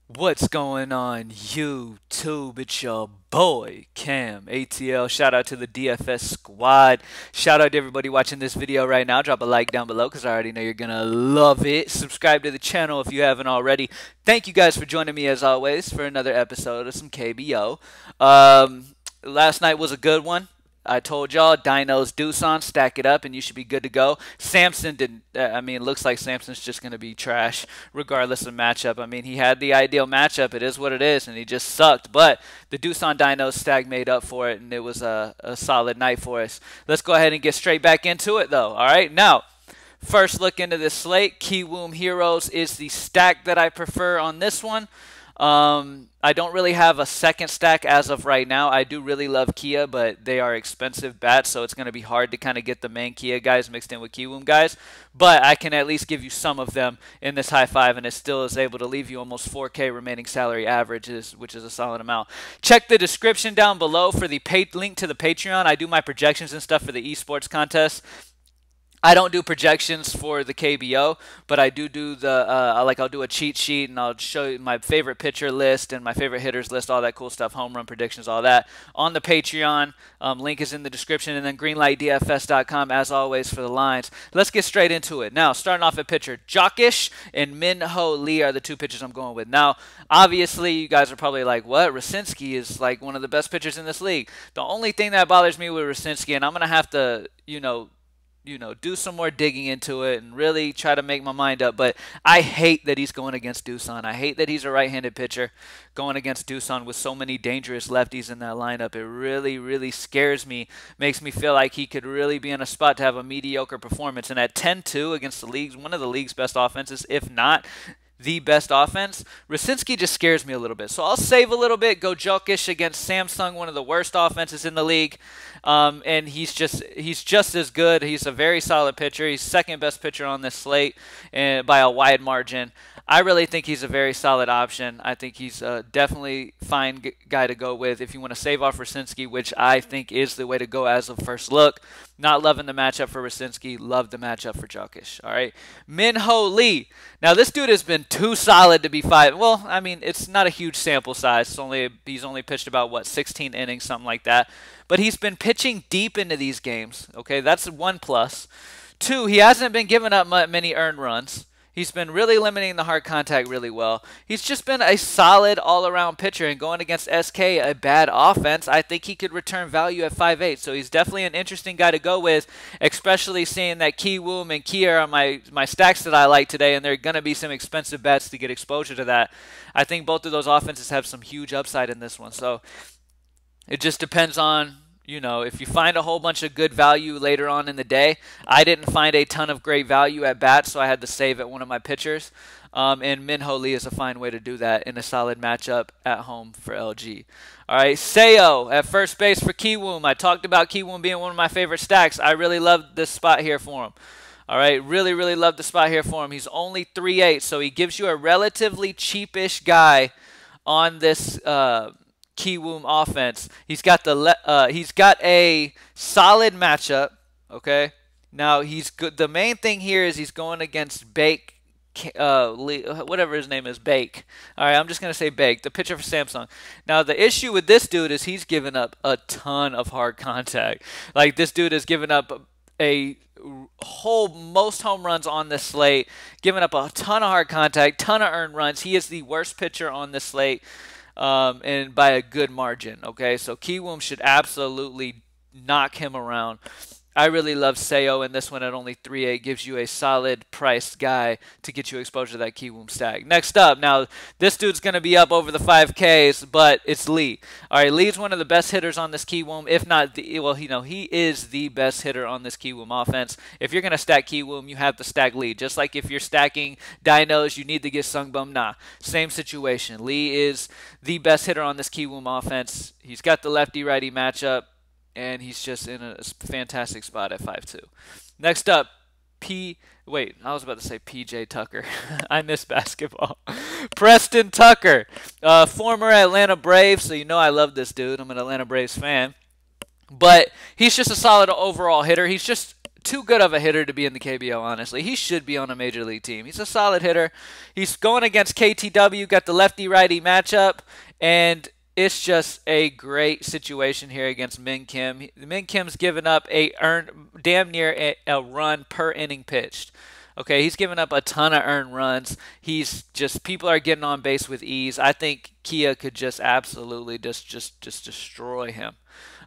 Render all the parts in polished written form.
What's going on YouTube? It's your boy Cam ATL. Shout out to the DFS squad. Shout out to everybody watching this video right now. Drop a like down below because I already know you're gonna love it. Subscribe to the channel if you haven't already. Thank you guys for joining me as always for another episode of some KBO. Last night was a good one. I told y'all, Dinos Doosan, stack it up, and you should be good to go. Samson didn't. I mean, it looks like Samson's just going to be trash, regardless of matchup. I mean, he had the ideal matchup. It is what it is, and he just sucked. But the Doosan Dinos stack made up for it, and it was a solid night for us. Let's go ahead and get straight back into it, though. All right, now. First look into this slate. Kbo Heroes is the stack that I prefer on this one. I don't really have a second stack as of right now. I do really love Kia, but they are expensive bats, so it's going to be hard to kind of get the main Kia guys mixed in with Kbo guys. But I can at least give you some of them in this high five, and it still is able to leave you almost 4K remaining salary averages, which is a solid amount. Check the description down below for the link to the Patreon. I do my projections and stuff for the esports contest. I don't do projections for the KBO, but I do the I'll do a cheat sheet and I'll show you my favorite pitcher list and my favorite hitters list, all that cool stuff, home run predictions, all that on the Patreon. Link is in the description, and then greenlightdfs.com as always for the lines. Let's get straight into it. Now, starting off at pitcher, Jockish and Min-Ho Lee are the two pitchers I'm going with. Now, obviously, you guys are probably like, what? Racinski is like one of the best pitchers in this league. The only thing that bothers me with Racinski, and I'm going to have to, do some more digging into it and really try to make my mind up. But I hate that he's going against Doosan. I hate that he's a right-handed pitcher going against Doosan with so many dangerous lefties in that lineup. It really, really scares me, makes me feel like he could really be in a spot to have a mediocre performance. And at 10-2 against one of the league's best offenses, if not the best offense, Racinski just scares me a little bit. So I'll save a little bit, go Jokic against Samsung, one of the worst offenses in the league. And he's just as good. He's a very solid pitcher. He's second best pitcher on this slate and by a wide margin. I really think he's a very solid option. I think he's definitely fine guy to go with if you want to save off Racinski, which I think is the way to go as of first look. Not loving the matchup for Racinski. Love the matchup for Jokic. All right. Min-Ho Lee. Now, this dude has been too solid to be five. Well, I mean, it's not a huge sample size. He's only pitched about, 16 innings, something like that. But he's been pitching deep into these games. Okay, that's one plus. Two, he hasn't been giving up many earned runs. He's been really limiting the hard contact really well. He's just been a solid all-around pitcher, and going against SK, a bad offense, I think he could return value at 5'8". So he's definitely an interesting guy to go with, especially seeing that Kwoom and Kia are my stacks that I like today, and there are going to be some expensive bets to get exposure to that. I think both of those offenses have some huge upside in this one. So it just depends on, if you find a whole bunch of good value later on in the day. I didn't find a ton of great value at bat, so I had to save at one of my pitchers. And Min-Ho Lee is a fine way to do that in a solid matchup at home for LG. All right, Seo at first base for Kwoom. I talked about Kwoom being one of my favorite stacks. I really love this spot here for him. All right, really, really love the spot here for him. He's only 3'8", so he gives you a relatively cheapish guy on this Kwoom offense. He's got a solid matchup. Okay, now he's good. The main thing here is he's going against Bake, whatever his name is, Bake. All right, I'm just gonna say Bake, the pitcher for Samsung. Now the issue with this dude is he's given up a ton of hard contact. Like, this dude has given up most home runs on this slate, giving up a ton of hard contact, ton of earned runs. He is the worst pitcher on this slate. And by a good margin, okay? So Kwoom should absolutely knock him around. I really love Seo, and this one at only 3'8" gives you a solid priced guy to get you exposure to that Kwoom stack. Next up, now this dude's going to be up over the 5Ks, but it's Lee. All right, Lee's one of the best hitters on this Kwoom, if not he is the best hitter on this Kwoom offense. If you're going to stack Kwoom, you have to stack Lee. Just like if you're stacking Dinos, you need to get Sungbum. Nah, same situation. Lee is the best hitter on this Kwoom offense. He's got the lefty-righty matchup, and he's just in a fantastic spot at 5'2". Next up, I was about to say PJ Tucker. I miss basketball. Preston Tucker, former Atlanta Brave, so you know I love this dude. I'm an Atlanta Braves fan. But he's just a solid overall hitter. He's just too good of a hitter to be in the KBO, honestly. He should be on a major league team. He's a solid hitter. He's going against KTW, got the lefty-righty matchup, and it's just a great situation here against Min Kim. Min Kim's given up damn near a run per inning pitched. Okay, he's given up a ton of earned runs. People are getting on base with ease. I think Kia could just absolutely just destroy him.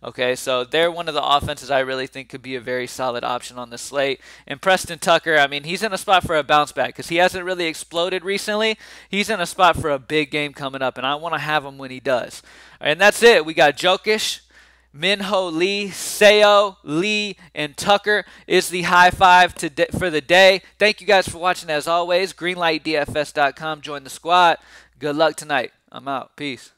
Okay, so they're one of the offenses I really think could be a very solid option on the slate. And Preston Tucker, I mean, he's in a spot for a bounce back because he hasn't really exploded recently. He's in a spot for a big game coming up, and I want to have him when he does. And that's it. We got Jokic, Minho Lee, Seo, Lee, and Tucker is the high five for the day. Thank you guys for watching as always. GreenlightDFS.com. Join the squad. Good luck tonight. I'm out. Peace.